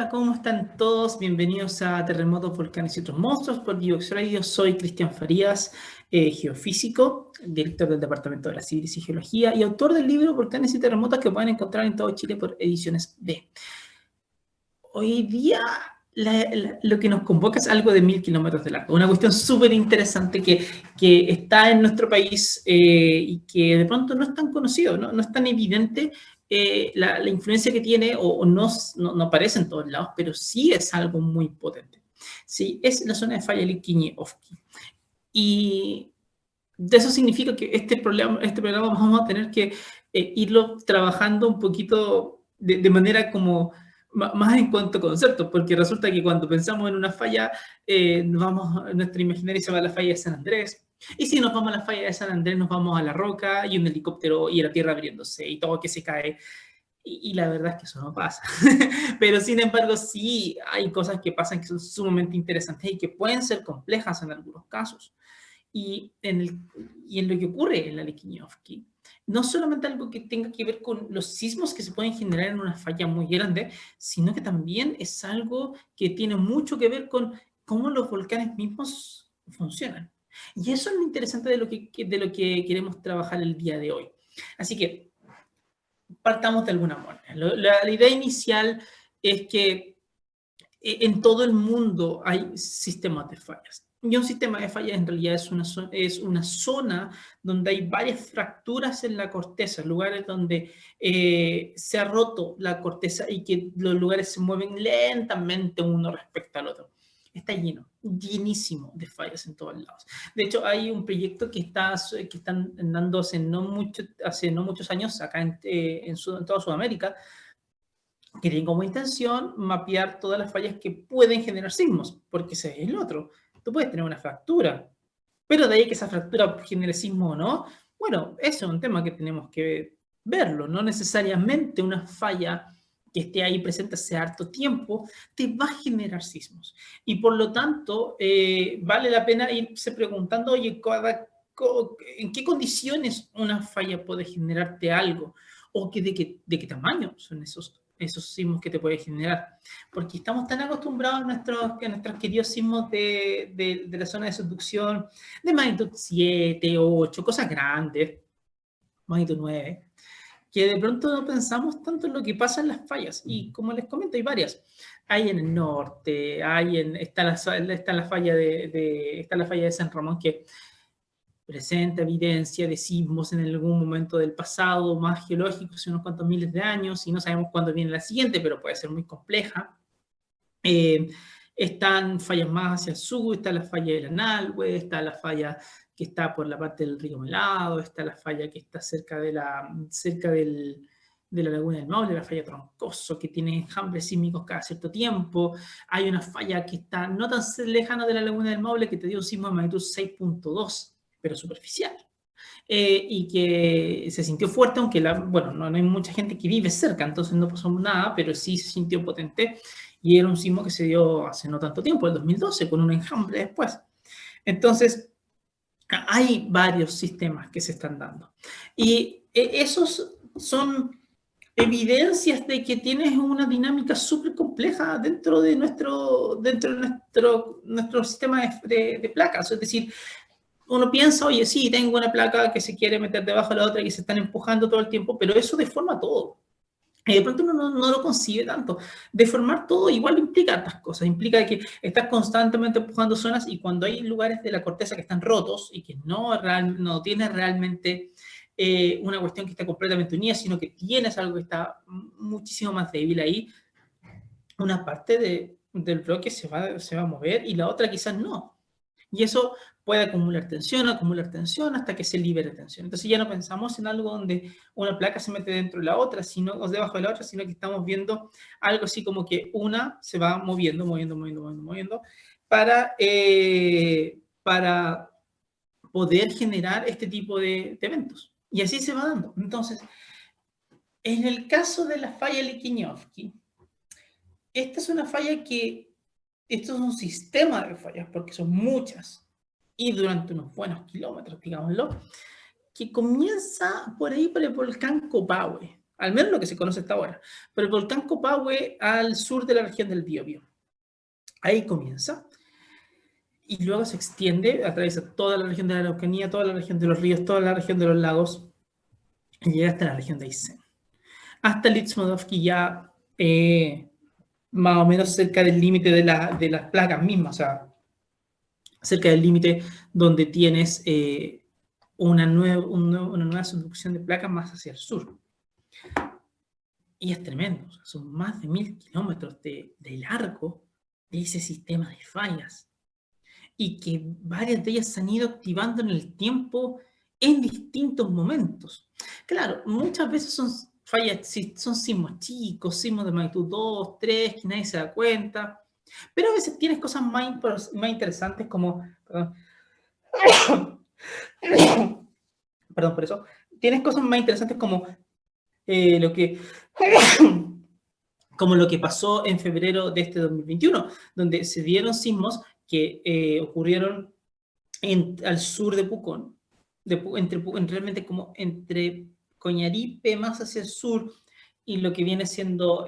Hola, ¿cómo están todos? Bienvenidos a Terremotos, Volcanes y otros monstruos por Divox Radio. Soy Cristian Farías, geofísico, director del Departamento de la Civil y Geología y autor del libro Volcanes y Terremotos que pueden encontrar en todo Chile por Ediciones B. Hoy día lo que nos convoca es algo de 1000 kilómetros de largo, una cuestión súper interesante que está en nuestro país y que de pronto no es tan conocido, no es tan evidente la influencia que tiene o no aparece en todos lados, pero sí es algo muy potente. Sí, es la zona de falla Liquiñe-Ofqui. Y eso significa que este programa vamos a tener que irlo trabajando un poquito de manera como más en cuanto a conceptos, porque resulta que cuando pensamos en una falla, nuestra imaginaria se va a la falla de San Andrés, y si nos vamos a la falla de San Andrés, nos vamos a la roca y un helicóptero y la tierra abriéndose y todo que se cae. Y la verdad es que eso no pasa. Pero sin embargo, sí hay cosas que pasan que son sumamente interesantes y que pueden ser complejas en algunos casos. Y en lo que ocurre en la Liquiñe-Ofqui, no solamente algo que tenga que ver con los sismos que se pueden generar en una falla muy grande, sino que también es algo que tiene mucho que ver con cómo los volcanes mismos funcionan. Y eso es lo interesante de lo que queremos trabajar el día de hoy. Así que partamos de alguna manera. La idea inicial es que en todo el mundo hay sistemas de fallas. Y un sistema de fallas en realidad es una zona donde hay varias fracturas en la corteza, lugares donde se ha roto la corteza y que los lugares se mueven lentamente uno respecto al otro. Está llenísimo de fallas en todos lados. De hecho, hay un proyecto que están dando hace no muchos años acá en toda Sudamérica, que tiene como intención mapear todas las fallas que pueden generar sismos, porque ese es el otro. Tú puedes tener una fractura, pero de ahí que esa fractura genere sismo o no, bueno, eso es un tema que tenemos que verlo. No necesariamente una falla que esté ahí presente hace harto tiempo te va a generar sismos. Y por lo tanto, vale la pena irse preguntando, oye, ¿en qué condiciones una falla puede generarte algo? ¿O de qué tamaño son esos sismos que te puede generar? Porque estamos tan acostumbrados a nuestros queridos sismos de la zona de subducción, de magnitud 7, 8, cosas grandes, magnitud 9, que de pronto no pensamos tanto en lo que pasa en las fallas. Y como les comento, hay varias. Hay en el norte, está la falla está la falla de San Ramón, que presenta evidencia de sismos en algún momento del pasado, más geológicos, unos cuantos miles de años, y no sabemos cuándo viene la siguiente, pero puede ser muy compleja. Están fallas más hacia el sur, está la falla de la Nalhue, está la falla que está por la parte del río Melado, está la falla que está cerca de la laguna del Maule, la falla Troncoso, que tiene enjambres sísmicos cada cierto tiempo. Hay una falla que está no tan lejana de la laguna del Maule que te dio un sismo de magnitud 6.2, pero superficial. Y que se sintió fuerte, aunque no hay mucha gente que vive cerca, entonces no pasó nada, pero sí se sintió potente, y era un sismo que se dio hace no tanto tiempo, el 2012, con un enjambre después. Entonces, hay varios sistemas que se están dando. Y esos son evidencias de que tienes una dinámica súper compleja dentro de nuestro sistema de placas. Es decir, uno piensa, oye, sí, tengo una placa que se quiere meter debajo de la otra y que se están empujando todo el tiempo, pero eso deforma todo. Y de pronto uno no lo concibe tanto. Deformar todo igual implica otras cosas. Implica que estás constantemente empujando zonas, y cuando hay lugares de la corteza que están rotos y que no tienes realmente una cuestión que está completamente unida, sino que tienes algo que está muchísimo más débil ahí, una parte del bloque se va a mover y la otra quizás no. Y eso puede acumular tensión hasta que se libere tensión. Entonces ya no pensamos en algo donde una placa se mete dentro de la otra, o debajo de la otra, sino que estamos viendo algo así como que una se va moviendo para poder generar este tipo de eventos. Y así se va dando. Entonces, en el caso de la falla Liquiñe-Ofqui, esta es una falla esto es un sistema de fallas, porque son muchas, y durante unos buenos kilómetros, digámoslo, que comienza por ahí por el volcán Copahue. al menos lo que se conoce hasta ahora. Pero el volcán Copahue al sur de la región del Biobío. Ahí comienza. Y luego se extiende, atraviesa toda la región de la Araucanía, toda la región de los ríos, toda la región de los lagos, y llega hasta la región de Aysén. Hasta Lizmodovsky ya más o menos cerca del límite de las placas mismas, o sea, cerca del límite donde tienes una nueva subducción de placas más hacia el sur. Y es tremendo, o sea, son más de 1000 kilómetros de largo de ese sistema de fallas. Y que varias de ellas se han ido activando en el tiempo en distintos momentos. Claro, muchas veces son fallas, son sismos chicos, sismos de magnitud 2, 3, que nadie se da cuenta, pero a veces tienes cosas más interesantes como... Perdón por eso. Tienes cosas más interesantes como lo que... como lo que pasó en febrero de este 2021, donde se dieron sismos que ocurrieron al sur de Pucón, realmente como entre Coñaripe más hacia el sur y lo que viene siendo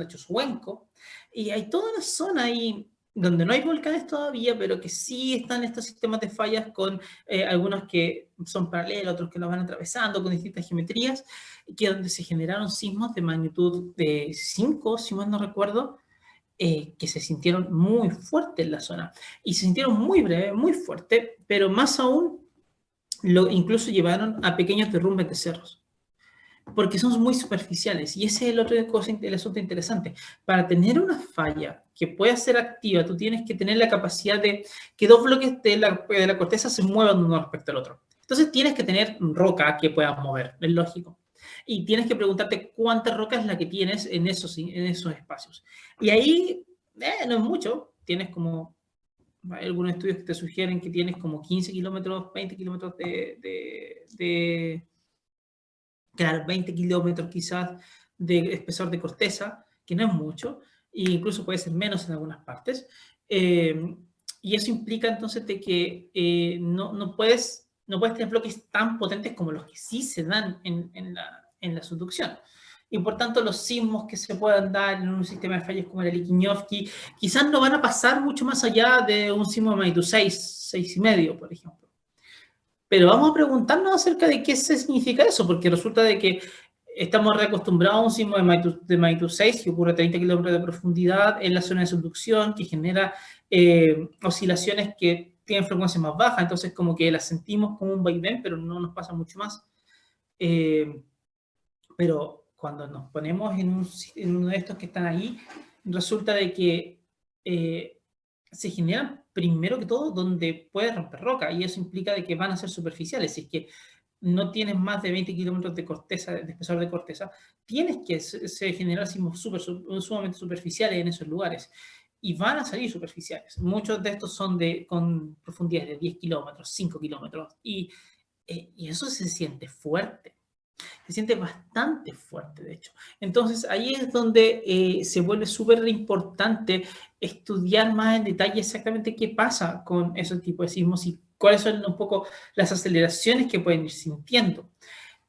Chozuenco. Y hay toda una zona ahí donde no hay volcanes todavía, pero que sí están estos sistemas de fallas con algunos que son paralelos, otros que los van atravesando con distintas geometrías, que donde se generaron sismos de magnitud de 5, si mal no recuerdo, que se sintieron muy fuertes en la zona. Y se sintieron muy breve, muy fuerte, pero más aún, incluso llevaron a pequeños derrumbes de cerros. Porque son muy superficiales. Y ese es el asunto interesante. Para tener una falla que pueda ser activa, tú tienes que tener la capacidad de que dos bloques de la corteza se muevan uno respecto al otro. Entonces tienes que tener roca que puedas mover, es lógico. Y tienes que preguntarte cuánta roca es la que tienes en esos espacios. Y ahí no es mucho. Tienes como... Hay algunos estudios que te sugieren que tienes como 15 kilómetros, 20 kilómetros claro, 20 kilómetros quizás de espesor de corteza, que no es mucho, e incluso puede ser menos en algunas partes. Y eso implica entonces de que no puedes tener bloques tan potentes como los que sí se dan en la subducción. Y por tanto, los sismos que se puedan dar en un sistema de fallas como el Liquiñovsky quizás no van a pasar mucho más allá de un sismo de magnitud 6, 6,5, por ejemplo. Pero vamos a preguntarnos acerca de qué significa eso, porque resulta de que estamos reacostumbrados a un sismo de magnitud 6 que ocurre a 30 kilómetros de profundidad en la zona de subducción, que genera oscilaciones que tienen frecuencia más baja, entonces como que las sentimos como un vaivén, pero no nos pasa mucho más. Pero cuando nos ponemos en uno de estos que están ahí, resulta de que se generan primero que todo donde puede romper roca, y eso implica de que van a ser superficiales. Si es que no tienes más de 20 kilómetros de corteza, de espesor de corteza, tienes que generar sismos sumamente superficiales en esos lugares, y van a salir superficiales. Muchos de estos son con profundidades de 10 kilómetros, 5 kilómetros, y eso se siente fuerte. Se siente bastante fuerte, de hecho. Entonces, ahí es donde se vuelve súper importante estudiar más en detalle exactamente qué pasa con esos tipos de sismos y cuáles son un poco las aceleraciones que pueden ir sintiendo.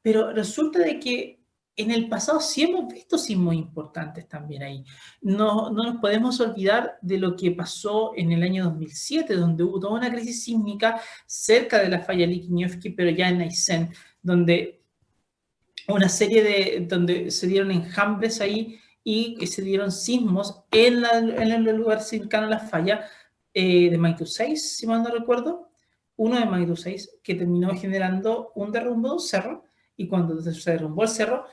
Pero resulta de que en el pasado sí hemos visto sismos importantes también ahí. No nos podemos olvidar de lo que pasó en el año 2007, donde hubo toda una crisis sísmica cerca de la falla Liquiñovsky, pero ya en Aysén, donde una serie donde se dieron enjambres ahí y que se dieron sismos en el lugar cercano a la falla de magnitud 6, si mal no recuerdo, uno de magnitud 6, que terminó generando un derrumbe de un cerro, y cuando se derrumbó el cerro,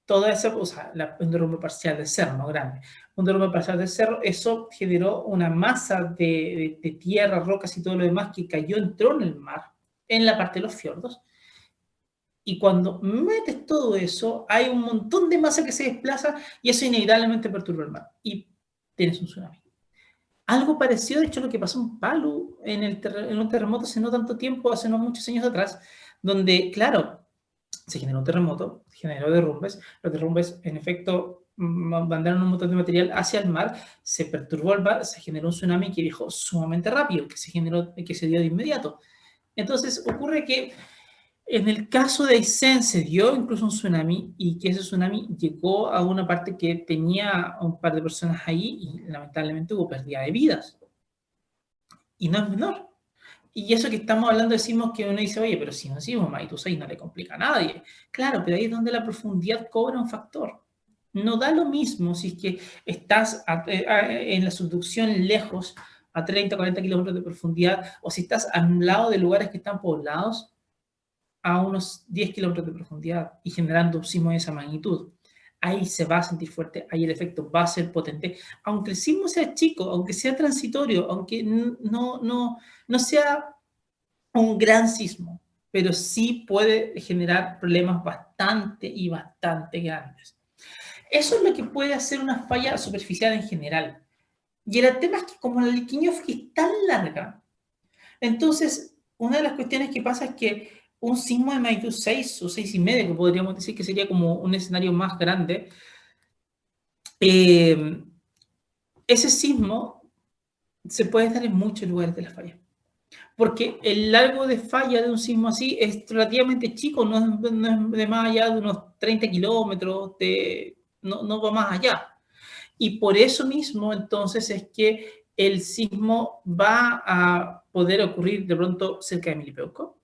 todo eso, o sea, un derrumbe parcial del cerro, no grande, un derrumbe parcial del cerro, eso generó una masa de tierra, rocas y todo lo demás que entró en el mar, en la parte de los fiordos. Y cuando metes todo eso, hay un montón de masa que se desplaza y eso inevitablemente perturba el mar. Y tienes un tsunami. Algo parecido, de hecho, lo que pasó en Palu, en un terremoto hace no tanto tiempo, hace no muchos años atrás, donde, claro, se generó un terremoto, generó derrumbes. Los derrumbes, en efecto, mandaron un montón de material hacia el mar, se perturbó el mar, se generó un tsunami que viajó sumamente rápido, que se dio de inmediato. Entonces, ocurre que En el caso de Aysén se dio incluso un tsunami y que ese tsunami llegó a una parte que tenía un par de personas ahí y lamentablemente hubo pérdida de vidas. Y no es menor. Y eso que estamos hablando decimos que uno dice, oye, pero si no sismo magnitud 6 no le complica a nadie. Claro, pero ahí es donde la profundidad cobra un factor. No da lo mismo si es que estás en la subducción lejos, a 30, 40 kilómetros de profundidad, o si estás al lado de lugares que están poblados a unos 10 kilómetros de profundidad y generando un sismo de esa magnitud. Ahí se va a sentir fuerte, ahí el efecto va a ser potente, aunque el sismo sea chico, aunque sea transitorio, aunque no sea un gran sismo, pero sí puede generar problemas bastante grandes. Eso es lo que puede hacer una falla superficial en general. Y el tema es que como la liquidez es tan larga, entonces una de las cuestiones que pasa es que un sismo de magnitud 6 o 6,5, que podríamos decir que sería como un escenario más grande, ese sismo se puede dar en muchos lugares de la falla. Porque el largo de falla de un sismo así es relativamente chico, no es de más allá de unos 30 kilómetros, no va más allá. Y por eso mismo, entonces, es que el sismo va a poder ocurrir de pronto cerca de Milipeuco,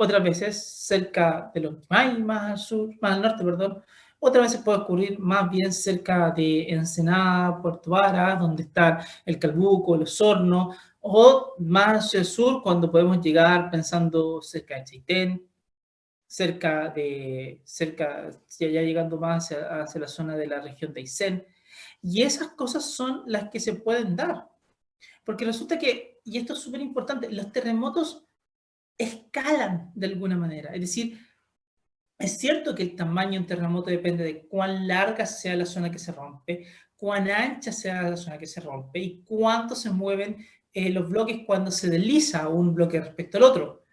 otras veces cerca de Lonquimay, más al norte, perdón. Otras veces puede ocurrir más bien cerca de Ensenada, Puerto Vara, donde está el Calbuco, los Hornos, o más hacia el sur, cuando podemos llegar pensando cerca de Chaitén, ya llegando más hacia la zona de la región de Aysén. Y esas cosas son las que se pueden dar. Porque resulta que, y esto es súper importante, los terremotos escalan de alguna manera. Es decir, es cierto que el tamaño de un terremoto depende de cuán larga sea la zona que se rompe, cuán ancha sea la zona que se rompe y cuánto se mueven los bloques cuando se desliza un bloque respecto al otro.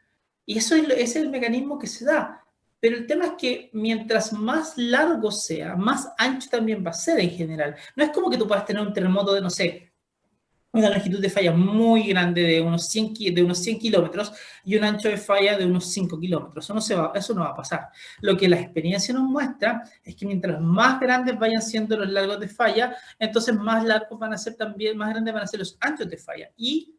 Y eso es el mecanismo que se da. Pero el tema es que mientras más largo sea, más ancho también va a ser en general. No es como que tú puedas tener un terremoto de, no sé, una longitud de falla muy grande de unos 100 kilómetros y un ancho de falla de unos 5 kilómetros. Eso no va a pasar. Lo que la experiencia nos muestra es que mientras más grandes vayan siendo los largos de falla, entonces más largos van a ser también, más grandes van a ser los anchos de falla. Y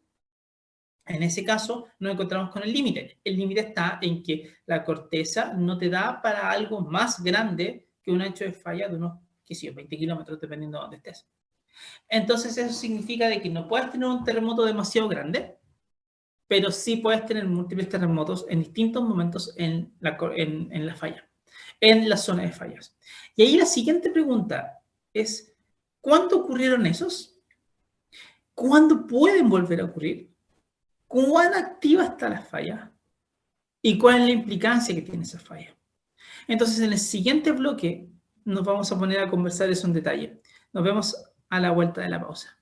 en ese caso nos encontramos con el límite. El límite está en que la corteza no te da para algo más grande que un ancho de falla de unos, qué sé yo, 20 kilómetros, dependiendo de dónde estés. Entonces eso significa de que no puedes tener un terremoto demasiado grande, pero sí puedes tener múltiples terremotos en distintos momentos en la falla, en la zona de fallas. Y ahí la siguiente pregunta es, ¿cuándo ocurrieron esos? ¿Cuándo pueden volver a ocurrir? ¿Cuán activa está la falla? ¿Y cuál es la implicancia que tiene esa falla? Entonces, en el siguiente bloque nos vamos a poner a conversar eso en detalle. Nos vemos a la vuelta de la pausa.